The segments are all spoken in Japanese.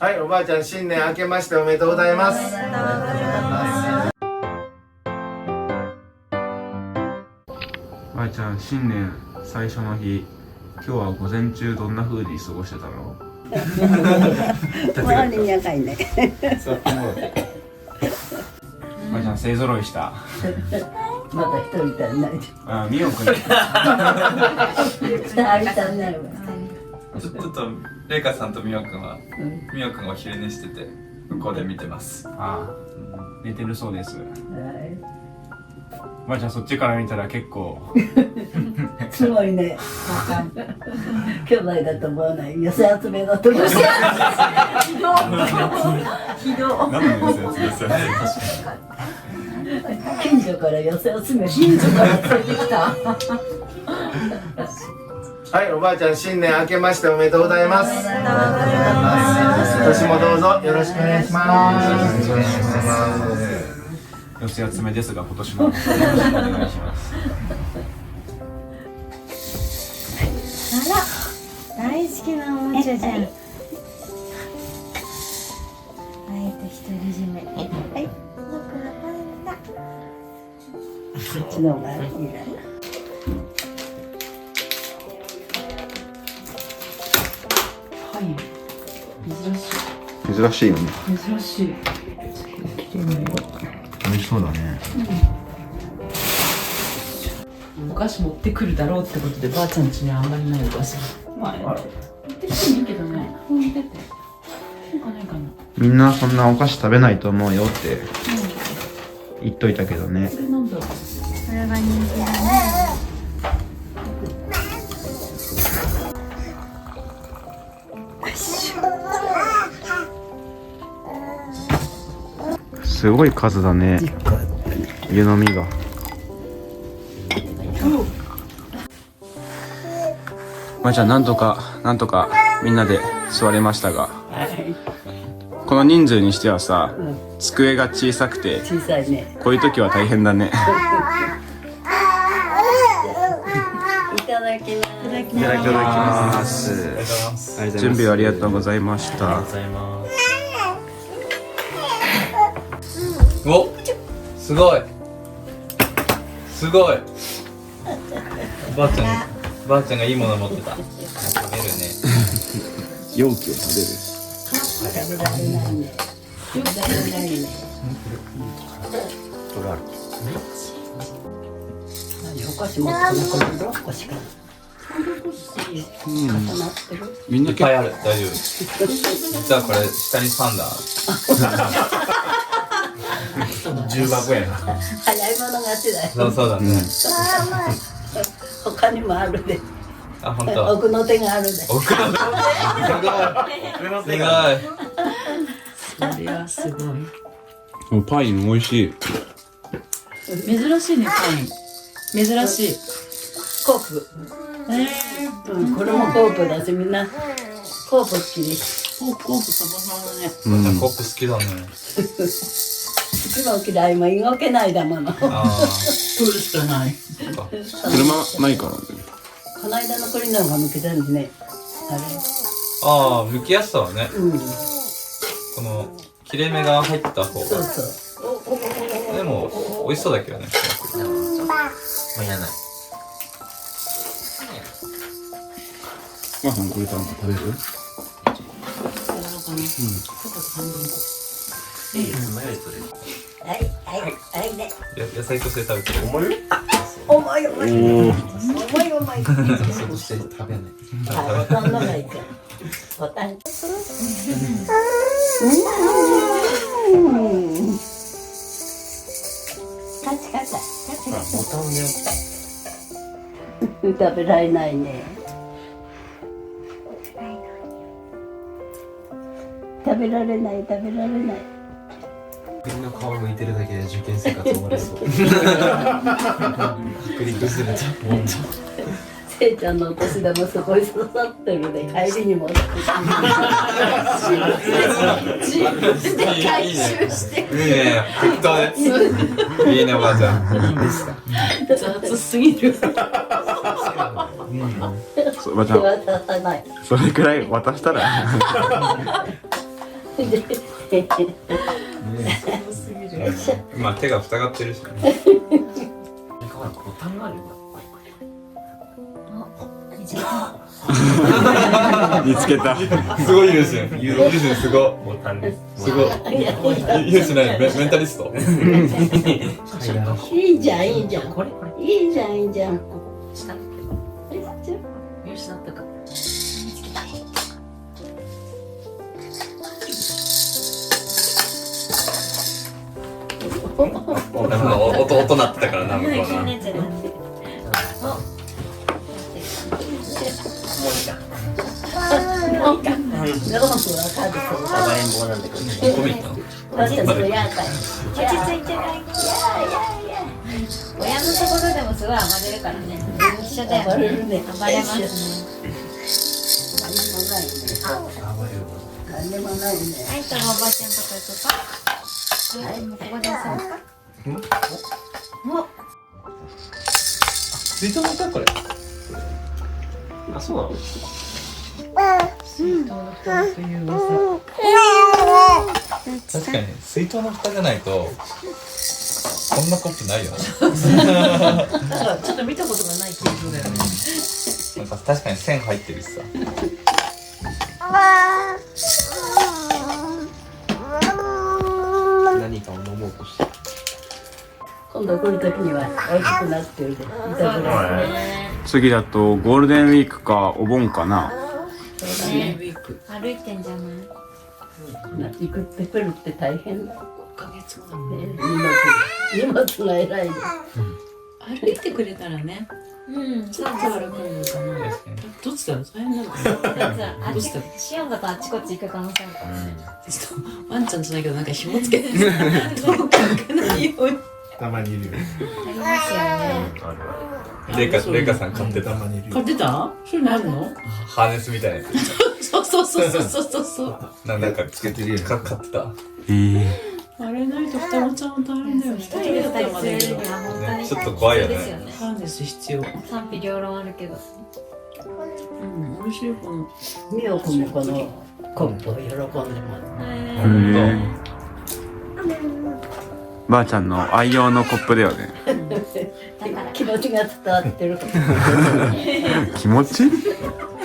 はい、おばあちゃん新年明けましておめでとうございます。おばあちゃん新年最初の日、今日は午前中どんな風に過ごしてたの？周りに赤いね。おばあちゃん勢ぞろいした。また一人足んない。あ、みおくん。二人足んないわ。ちょっとレイカさんとみおくんは、みおくんがお昼寝してて向こうで見てます。ああ、寝てるそうです。おばあちゃんそっちから見たら結構すごいね。兄弟だと思わない。寄せ集めのとこ。ひど。何の寄せ集めですよね。近所から寄せ集め。近所から連れてきた。はい、おばあちゃん新年明けましておめでとうございます。今年もどうぞよろしくお願いします。寄せ集めですが今年もよろしくお願いします。あら、大好きなおもちゃじゃん。あえて独り占め。はい。僕はパンダ。こっちの方がいいな。はい。珍しいよね。珍しい。美味しそうだね。お菓子持ってくるだろうってことでばあちゃん家にあんまりないお菓子。まあ、持ってきてもいいけどね。持ってって。なんかないかな。みんなそんなお菓子食べないと思うよって言っといたけどね。これなんだろう。これが人気だね。すごい数だね。湯飲みが。まあじゃあなんとかみんなで座れましたが、この人数にしてはさ、机が小さくて小さいね。こういう時は大変だね。いただきます。いただきます。準備ありがとうございました。お、すごい。すごい。ばあちゃんがいいもの持ってた。食べるね。容器を食食べられないね。食べられないね。何お菓子持ってこの6個しか。重なってる。みんないっぱいある。大丈夫。実はこれ下にパンダ。重箱やな。早い者勝ちだよ。そうだね。他にもあるで。あ、本当。奥の手があるで。奥の手。すごい。それはすごい。パイン美味しい。珍しいね、パイン。珍しい。コープ。これもコープだし、みんなコープ好きです。コープサバサバだね。コップ好きだね。一番嫌いも動けないだもの。取るしかない。車ないからね。この間のこれの方が抜けたんでね。あれ。ああ、剥きやすさはね。うん。この切れ目が入った方が。そうそう。でも美味しそうだけどね。もうやない。お母さんこれ食べる？前より取れる。はいね。野菜として食べてる。重い。そうして食べない。ボタンのがいいから。ボタン。カチカチ。ボタンで。食べられないね。食べられない。国の皮むいてるだけで受験生活終わりそう。剥離崩れちゃう。せいちゃんのお年玉すごい刺さってるで、帰りにも。自分で回収して。いいね。適当で。いいね、おばあちゃん。いいんですか。雑すぎる。おばちゃん、渡さない。それくらい渡したら。まあ手が塞がってるしね。ボタンがあるよ。見つけた。すごいユージン。ユージンすごい。ボタンです。すごい。ユージないメンタリスト。いいじゃんいいじゃん。これいいじゃんいいじゃん。下よしなったか。音鳴ってたからな向こうな。気になっちゃうね。ロープはカード暴れん坊なんだけど。ゴミ行ったの？落ち着いてない。落ち着いてない。親のところでもすごい暴れるからね。一緒だよね。暴れますね。何もないね。はい、とおばあちゃんとこ行くか。はい、もうここで遊ぶか。水筒の歌これ。あ、そうなの？水筒の蓋という噂。確かに水筒の蓋じゃないとこんなコップないよね。なんかちょっと見たことがない形状だよね。なんか確かに線入ってるしさ。何かを飲もうとして。今度来るときには大きくなってるで。いたずら次だとゴールデンウィークかお盆かな。ウィーク歩いてんじゃない。行くってくるって大変だ。 5ヶ月後だね荷物が偉いで。歩いてくれたらね。ちょっと歩くのかな。どっちだろう大変なのかな。どっちだろう。シオンだとあっちこっち行く可能性あるからね。ちょっとワンちゃんじゃないけどなんか紐つけて遠く行かないように。たまにいるよ。ありますよね。あるレイカさん買ってた。たまにいるよ。買ってた？そういうのあるの？ハーネスみたいなやそう。つ。なんかつけてるよ。買ってた。あれないと双子ちゃんも大変だよ。一人で二人連れるには本当にちょっと怖いよね必要ですよね。ハーネス必要。賛否両論あるけど。美味しいこの。美代子もこのコップを喜んでもばあちゃんの愛用のコップだよね。気持ちが伝わってる。気持ち？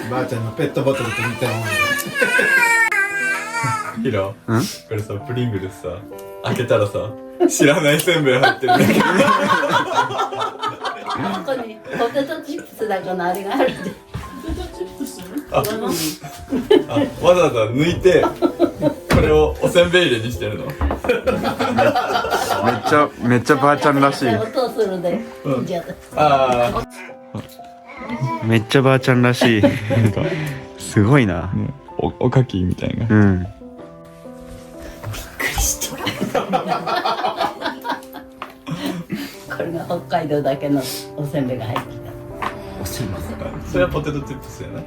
ばあちゃんのペットボトルと似たもんだ。ヒロ、これさプリングルスさ開けたらさ知らないせんべい入ってるんだけど。ここにポテトチップスだかのあれがあるで。あ、わざわざ抜いてこれをおせんべい入れにしてるの。めっちゃばあちゃんらしい。音するで。じゃあめっちゃばあちゃんらしい。すごいな。おかきみたいな。これが北海道だけのおせんべいが入ってきた。それはポテトチップスやな。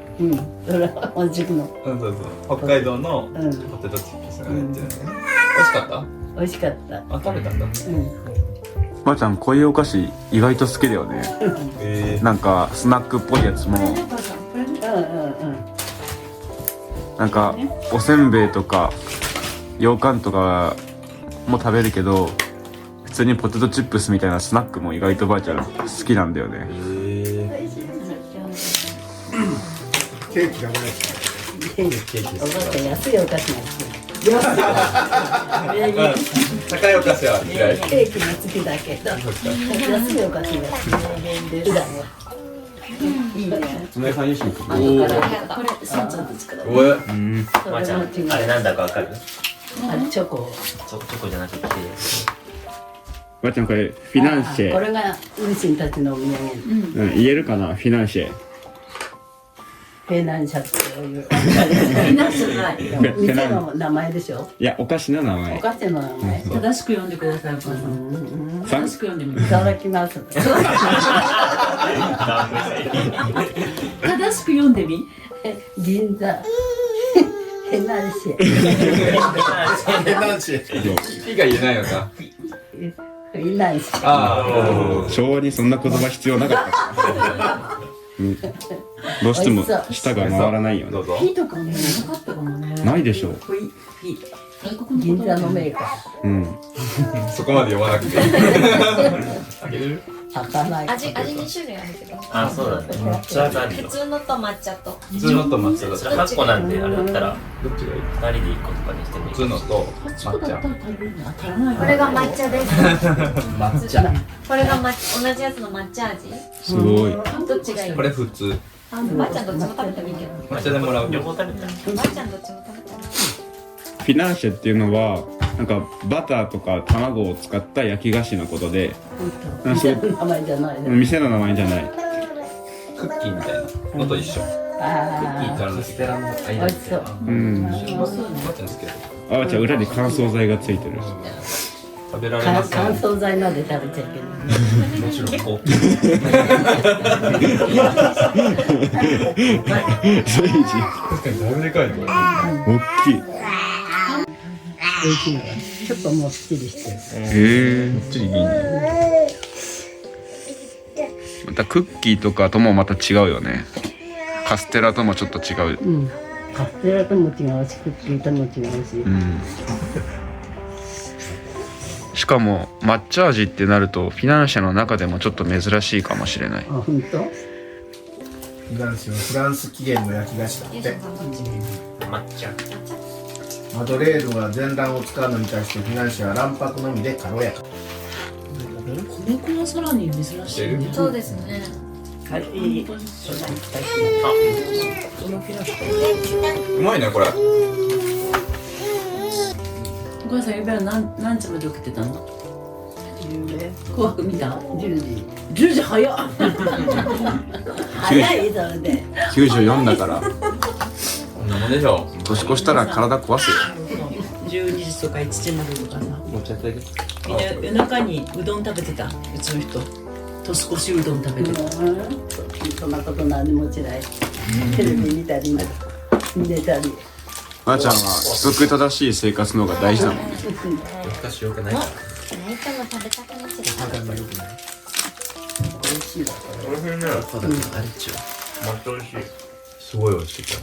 それは同じの。そう北海道のポテトチップスが入ってるんだよね。美味しかった？美味しかった。あ、食べたんだ。ばあちゃんこういうお菓子意外と好きだよね。なんかスナックっぽいやつもなんかおせんべいとか羊羹とかも食べるけど普通にポテトチップスみたいなスナックも意外とばあちゃん好きなんだよね。ケーキがない。おばあちゃん安いお菓子が好高いお菓子は嫌い。き。ケーキも好きだけど安いお菓子が好き。普段はいいね。つねさんよしみくん。これさんちゃんと作る。おえ。それも違う。あれなんだかわかる？あれチョコ。チョコじゃなくて。ばあちゃんこれフィナンシェ。これがウルシンたちのお土産。言えるかなフィナンシェ。フェナンシャっていう。みんなじゃない。店の名前でしょ。いやお菓子の名お前。菓子の名前。正しく読んでくださいお母さん。正しく読んでみる。いただきます。正しく読んでみ。銀座。フェナンシェ。ピが言えないのか。フィナンシェ。ああ。昭和にそんな言葉必要なかった。どうしても舌が回らないよね。どうぞ。ピとかね、なかったかもね。ないでしょう。ピ。外国の銀座のメーカうん。そこまで読まなくて。あげる？ー開かない。味2種類あるけど。あ、そうだね。抹茶があるよ。普通のと抹茶と。普通のと抹茶だそれ8個なんで、あれだったら、どっちがいい？ 2人で1個とかにしてもいい。普通のと8個抹茶だった。ら足りるな。足らないこれが抹茶です。抹茶。これが同じやつの抹茶味。すごい。どっちがいい？これ普通。ばあちゃんどっちも食べてもいいけど。抹茶でもらう。両方食べたい。ばあちゃんどっちも食べたい。フィナンシェっていうのはなんかバターとか卵を使った焼き菓子のことで、店の名前じゃないね。店の名前じゃない。クッキーみたいなのと一緒。あカステラのあ、美間に。味しそう。うん。ばあちゃん好きだあーちゃん裏に乾燥剤がついてる。食べられますか？乾燥剤まで食べちゃいけない。もちろん。結構大きい。そういう字。確かにだいぶでかいね。大きい。美味しいのがちょっともっちりしてる。へえ。もっちりいいね。またクッキーとかともまた違うよね。カステラともちょっと違う。うん。カステラとも違うし、クッキーとも違うし。うん。しかも抹茶味ってなるとフィナンシェの中でもちょっと珍しいかもしれない。あ、本当？フランスのフランス起源の焼き菓子だって。抹茶。マドレーヌは全卵を使うのに対してフィナンシェは卵白のみで軽やか。米粉はさらに珍しいね。そうですね。はい、いい。このピラフ。うまいねこれ。お母さん、ゆうべは何時まで起きてたの？紅白見た10時。 10時早っ。早いそれで。94だからこんなもんでしょ。年越したら体壊すよ。12時とか1時までとかさ、もっちゃってあげて。みんな夜中にうどん食べてた。うちの人年越しうどん食べてた。そんなこと何もしない。テレビ見たり寝たり。ばあちゃんは規則正しい生活の方が大事だもんね。夜更かしよくないから。泣いても食べたくなっちゃった。美味しいわ。おいしいね。あれちゅう。抹茶おいしい。すごい美味しいから。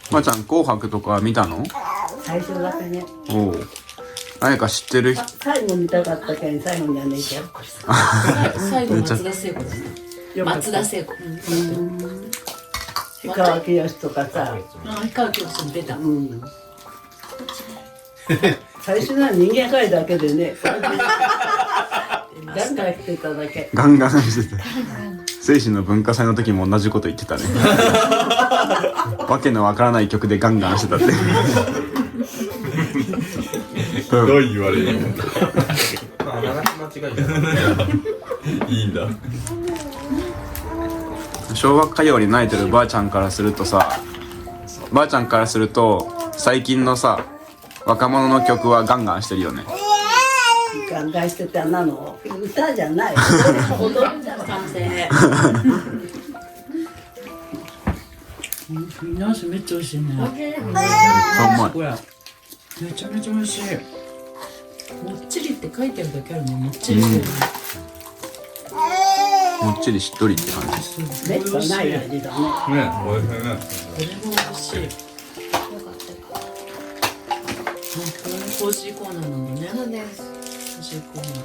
ばあちゃん紅白とか見たの？最初だけね。おお。何か知ってる？最後見たかったけん最後には寝ちゃう。最後松田聖子です。松田聖子。氷川きよしとかさ。氷川きよしも出た。うん。最初は人間界だけでね。ガンガンしてただけ。ガンガンしてて。精神の文化祭の時も同じこと言ってたね。わけのわからない曲でガンガンしてたって。どう言われるの？あ、間違いない。いいんだ。昭和歌謡に慣れてるばあちゃんからするとさ、ばあちゃんからすると最近のさ若者の曲はガンガンしてるよね。ガンガンしてたなの。歌じゃない。踊りだわ。完成。フィナンシェめっちゃ美味しいね。うまい。これめちゃめちゃ美味しい。もっちりって書いてあるだけあるの。もっちりしてるね。もっちりしっとりって感じ。めっちゃない味だね。ね、美味しいね。これも美味しい。よかったよかっこれもコージーコーナーなんだね。た。そうです。コージーコーナー。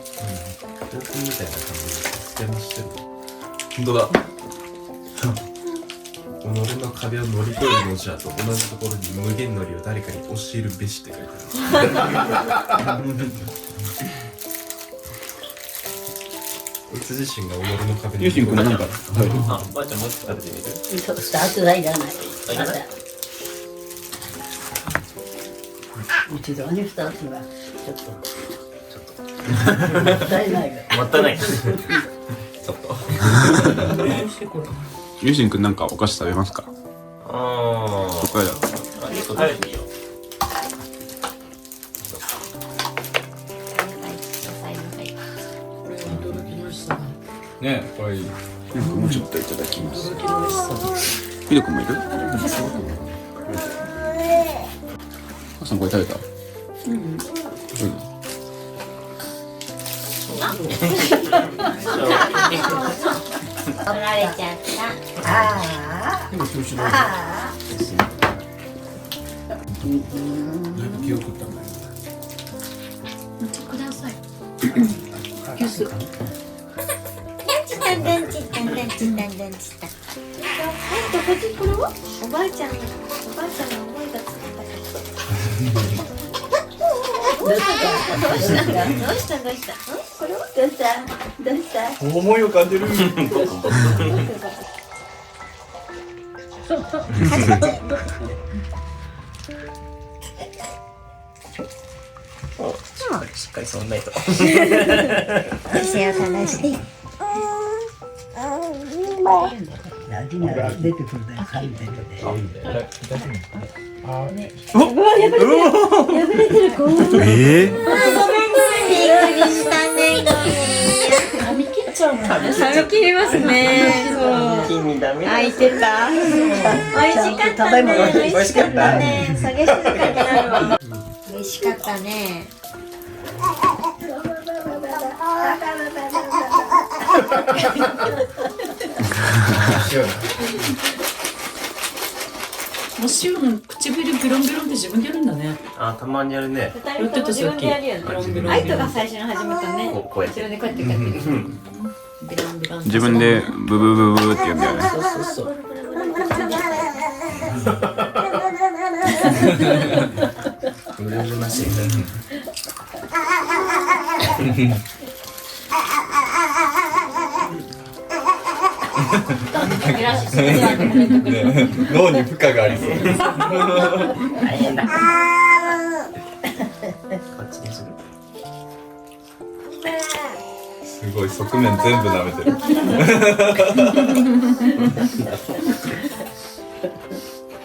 高校みたいな感じでステマしてる。本当だ。己の壁を乗り越える文字だと同じところに無限のりを誰かに教えるべしって書いてある。こいつ自身が己の壁にゆうしんくんなんかあ、ばあちゃんもう一個食べてみる？スタートはいらない。いらない一度に2つはちょっともったいないが。もったいない。ちょっと。美味しいこれ。ゆうしんくんなんかお菓子食べますか？あこれだ。あ、結構食べていいよ。これは驚きの美味しさだ。ね、これいい。なんかもうちょっといただきます。驚きの美味しさだ。ひどくもいる？母さんこれ食べた？うん。うん。取られちゃった。あでも調子があ気を食ったんだよ。ください。電池たん電池たん電池たん電池た。こっちこれは？おばあちゃんの思いがついた。どうした？これは？どうした思いを感じる。しっかりそんないと。足を離して。味が出てくるね、噛んでるね。びっくりしたね。噛み切っちゃうもんね。噛み切りますね。そう。君ダメだ。開いてた。美味しかったね。美味しかったね。下げ静かになるわ。美味しかったね。もうシオの唇ビロンビロンって自分でやるんだね。あ、たまにやるね。やってたさっき。アイトが最初に始めたね。こうやって。後ろでこうやってやってる。ビロンビロン。自分でブブブブって言うんだよね。そうそうそう。うるうるましい。脳に負荷がありそう。大変だ。こっちにする。すごい側面全部舐めてる。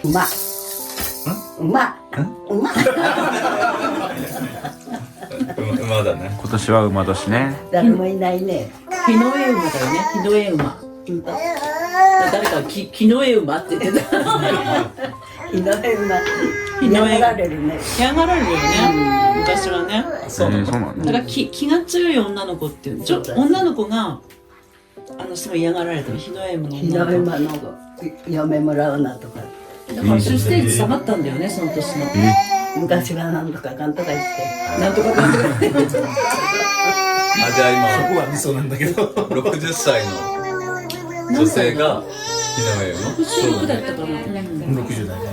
うまっ。うまっ。うまっ。馬だね。今年は馬年ね。誰もいないね。日の絵馬だよね。日の絵馬。誰か木の絵馬って言ってた。日の絵馬。日の絵られるね。嫌がられるよね。昔はね。そうなんだ。だから気が強い女の子っていう女の子がすごい嫌がられたの。日の絵馬の日の絵馬の嫁もらうなとか。だから出生率下がったんだよね、その年の。昔はなんとかかんとか言って。なんとかかんとか言って。あ、じゃあそこは味噌なんだけど。今60歳の女性が日の絵を。66だったかな。60代ね。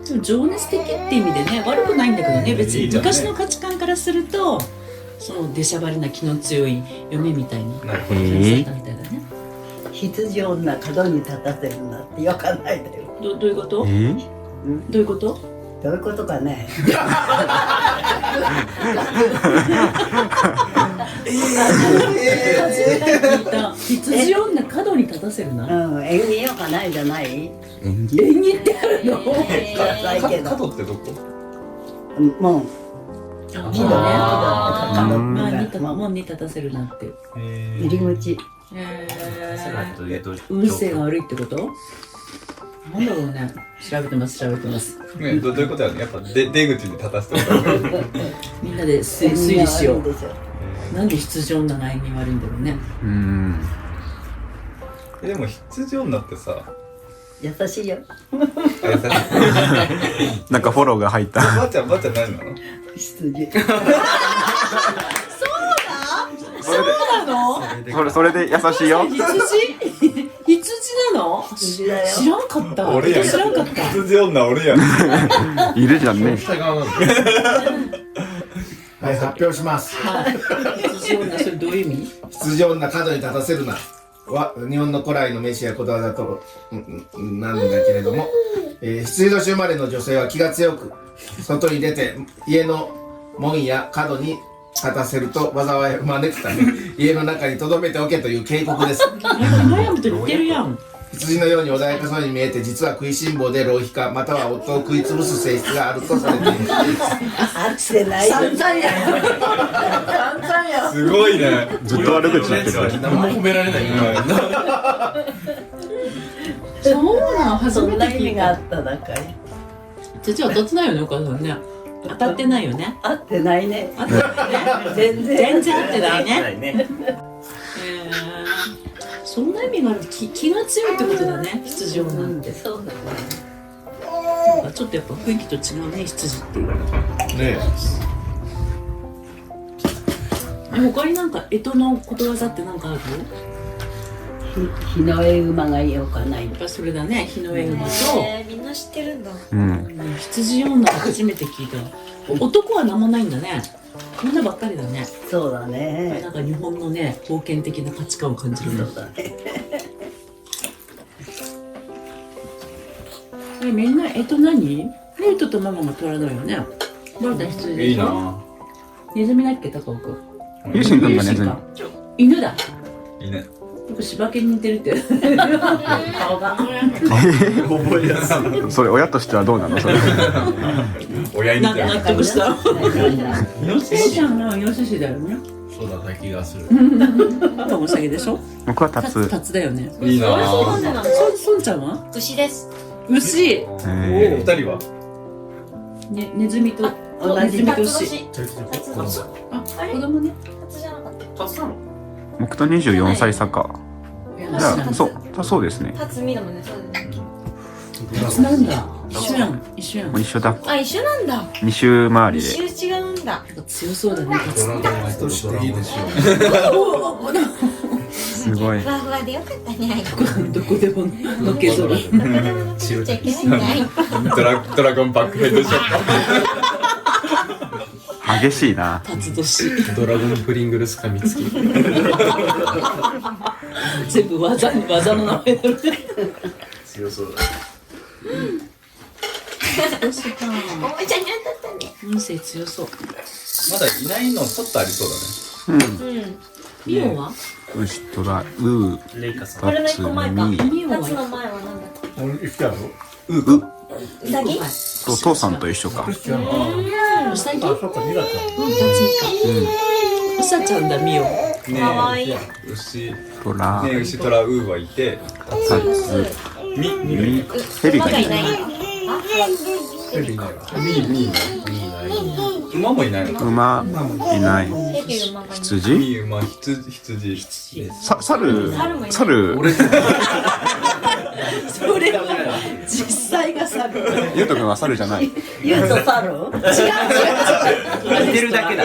でも情熱的って意味でね、悪くないんだけどね、別に昔の価値観からするとその出しゃばりな気の強い嫁みたいな感じだったみたいだね。羊女角に立たせるなってよかないだよ。どういうこと？どういうこと？どういうことかね。初めて聞いた。羊女角に立たせるな。うん、縁起よかないじゃない。縁起ってあるの？ないけど。角ってどこ？もう。木のね。門に立たせるなって。入り口。運勢が悪いってこと？なんだろうね。調べてます。ね、どういうことやね。やっぱ出口に立たせてる。みんなで推理しよう。なんで羊女が縁起悪いんだろうね。でも羊女ってさ、優しいよ。なんかフォローが入った。ばあちゃん何なの？羊。そうなの？それで優しいよ。羊なの？羊だよ。知らんかった。俺やん。知らんかった。羊女俺やん。いるじゃんね。はい、発表します。羊女、それどういう意味？羊女角に立たせるなは日本の古来の飯やことわざとなんだけれども、羊年生まれの女性は気が強く外に出て家の門や角に立たせると災いを招くため家の中に留めておけという警告です。マヤムと似てるやん。羊のように穏やかそうに見えて実は食いしん坊で浪費家または夫を食いつぶす性質があるとされています。あってないよ。すごいね。ずっと悪口言ってる。何も褒められない。そうなの、初そんなめて聞いた。意味があっただかい。父は当たってないよね、お母さんね。当たってないよね。合ってないね。合ってないね。全然。全然合ってないね。ないね。そんな意味がある。気が強いってことだね。羊女なんて。そうだね。なんかちょっとやっぱ雰囲気と違うね、羊っていう。ね他になんか干支のことわざってなんかある？日の絵馬がよかない。やっぱそれだね。日の絵馬とみんな知ってるんだ。うん羊女初めて聞いた。男は何もないんだね。女ばっかりだね。そうだね。なんか日本のね、封建的な価値観を感じるね。そうだね。みんな何？ルートとママも虎だよね。バルタ羊でしょ。いいな。ネズミだっけ、高尾くん。ゆうしんくんがネズミ。犬だ。いいね。僕柴犬に似てるって。顔が。覚えやすい。それ親としてはどうなのそれ。親に似てる。納得した。イノシシちゃんはイノシシだよね。そうだった気がする。パパも下げでしょ。僕はタツ。タツだよね。いいな。ソンちゃんは？牛です。牛。二人は？ね、ネズミと同じネズミとタツ牛。年。タツ。あ、子供ね。タツじゃなかった。タツなの？僕と24歳差か。いやじゃあそうですね。タツミだもんね。そうだね。タツなんだ。一緒やん。一緒やん。もう一緒だ。あ、一緒なんだ。 2周回りで。一周違うんだ。強そうだね。タツ。としていいでしょすごいふ。わふわでよかったね。どこでものけぞる。どこでもちっちゃいけないんだい。ドラゴンバックヘッドショッ激しいな。タツ年。ト。ドラゴンプリングルス噛みつき。全部技の名前だね。強そうだ。どうしようか。おもちゃに当たったね。運勢強そう。まだいないのちょっとありそううん。ミオは？牛とらレイカさん。これの一個前か。ミオはタツの前はなんだっけ。俺一緒やろうさぎ？お父さんと一緒か。ウサギ？そっか2月タツミか。ウサちゃんだミオ。ね。かわいい。牛、とら、ね、牛トラウーはいて、タツ、ミミ、ヘビがいる。馬がいない。ヘビいないわ馬もいないの。馬いない。ヘビ馬がいない。羊？ミ、馬、羊。猿？猿もいない。猿？それは実際がさ。ゆうとくんは猿じゃない。言うと猿？似てるだけだ。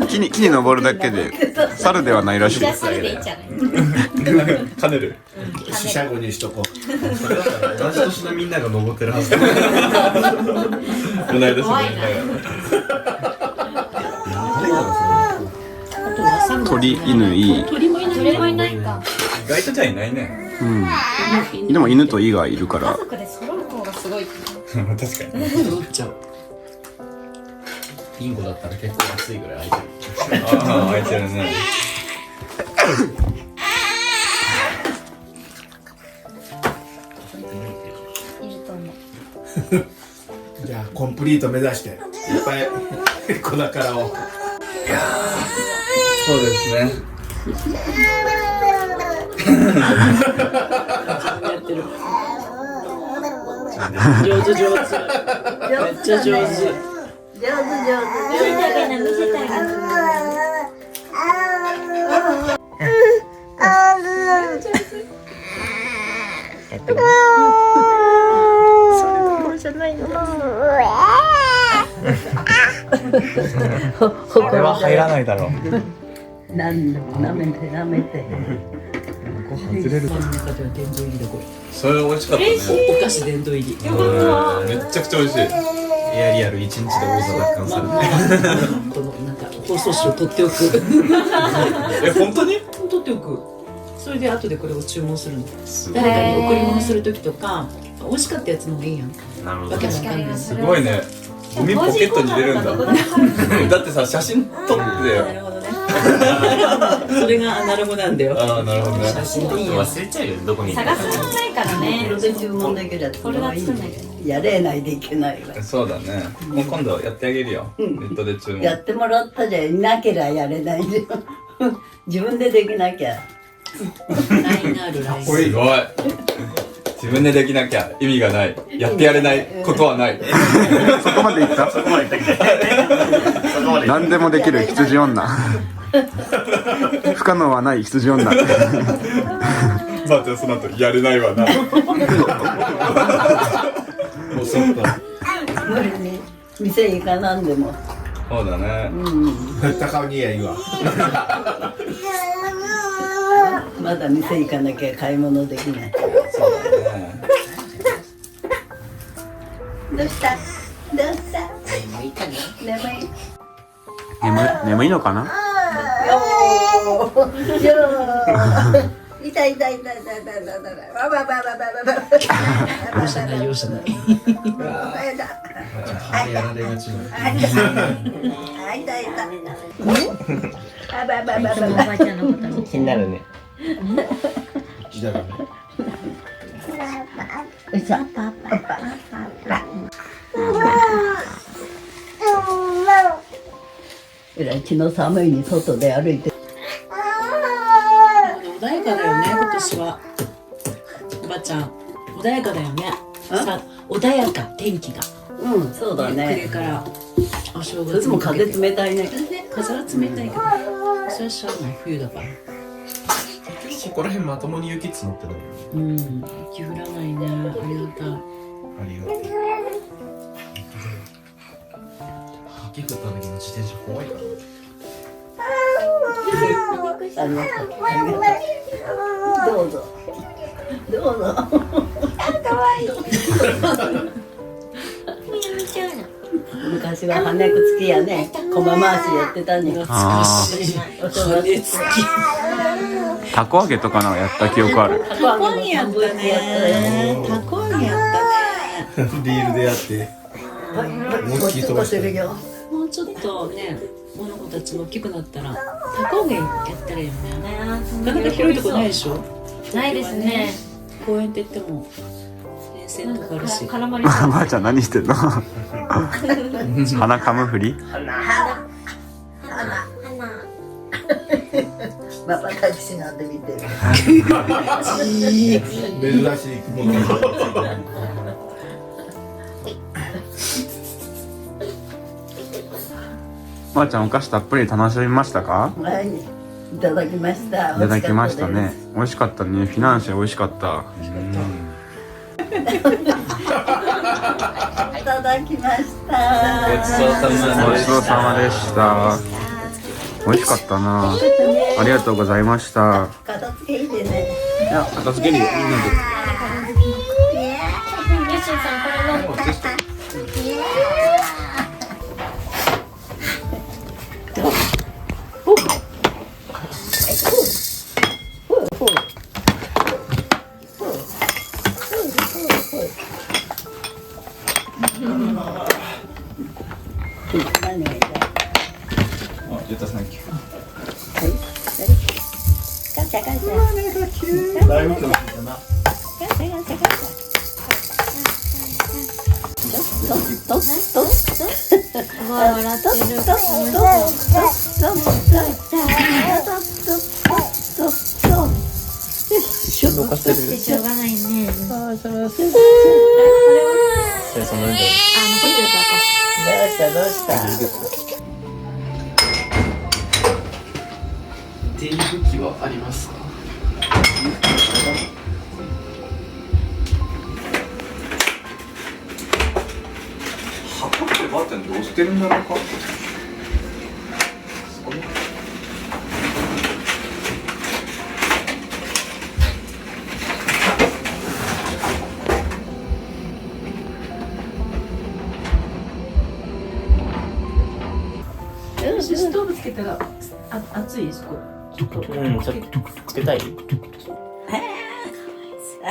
木に登るだけで猿ではないらしいじゃあそれでいいんじゃない？カネル。四捨五入しとこう同じ年のみんなが登ってるはずだ。同い年の怖いな。あとは猿。鳥、犬、いい。鳥もいない。それもいないか。意外とじゃいないね。でも犬とイがいるから。家族で揃う方がすごい。確かに。揃っちゃう。ビンゴだったら結構熱いぐらい空いてる。ああ、開いてるね。いると思う。じゃあコンプリート目指していっぱい子宝をそうですね。やってる。上手。めっちゃ上手。上手。見せてあげな、見せてあげな。これは入らないだろう。なんでも舐めて舐めて。外れる。真ん中では殿堂入りだこれ。それ美味しかったね。お菓子殿堂入り。めっちゃくちゃ美味しい。エアリアル1日で王座奪還されて。このなんか放送紙を取っておく。本当に？取っておく。それで後でこれを注文するの。誰かに贈り物する時とか、美味しかったやつの方がいいやん。なるほどわけ。わかんない。すごいね。ゴミポケットに入れるんだ。だってさ、写真撮ってなるほどね。それがアナログなんだよ。ああ、なるほどね。写真撮って忘れちゃうよ、どこにいるか。探すもんないからね。これで注文できるやつこれは作んないと。やれないといけないわ。そうだね。もう今度やってあげるよ。ネットで注文。やってもらったじゃいなけりゃやれないじゃん。自分でできなきゃ。ラインがあるライン。すごい。自分でできなきゃ意味がない。やってやれないことはない。そこまで言った？そこまで言った。何でもできる羊女。不可能はない羊女。ばあちゃんその後やれないわな。もうそっか。無理に店行かなんでも。そうだね。高尾にやいいわ。まだ店行かなきゃ買い物できない。そうだね。どうした？どうした？眠いかな？眠いのかな？痛い痛い痛い痛い痛い痛い痛い。わわわわわわわ。容赦ない容赦ない。やられがちな。痛い痛い。いつもおばあちゃんのこと見て気になるね。えらい昨日寒いに外で歩いて。穏やかだよね今年は。おばちゃん穏やかだよね。さ穏やか天気が。うんそうだこれね。からお正月いつも風冷たいね。風は冷たいけど、それはしゃあない冬だから。ここら辺まともに雪積もってないよね。うん雪降らないね。ありがたい。ありがとう。雪降った時の自転車怖いから。ありがとう。どうぞ。どうぞ。昔は羽根つきやね、駒回しやってたんだ。懐かしい。お正月つき。たこ揚げとかのやった記憶ある。たこ揚げやったね。たこ揚げやったね。リールでやってもうちょっとするよ。もうちょっとね、この子たちも大きくなったらたこ揚げやったらいいよね。なかなか広いとこないでしょ。ないですね。公園って言っても電線とかあるし。絡まりそう。ばあちゃん何してんの？鼻かむふり？ママタクシーなんで見てる。珍しいもの。ばあちゃんお菓子たっぷり楽しみましたか？はい、いただきました。いただきましたね。美味しかったね。フィナンシェ美味しかった。いただきました。ごちそうさまごちそうさまでした。美味しかったな。ありがとうございました。片付けいいでね。片付けるよ。みんなで。よしさんこれ飲む。何がいいか。ゆったさんきゅう。ガチャガチャ。だいぶ来ましたな。ガチャガチャガチャ。とすごい笑ってる。どかしてる。しょうがないね。それその上。残ってるからか。どうした手拭きはありますか？箱ってばあちゃんどうしてるんだろうか。ストーブつけたら熱いそこ。うん、ちょっとつけたい。あ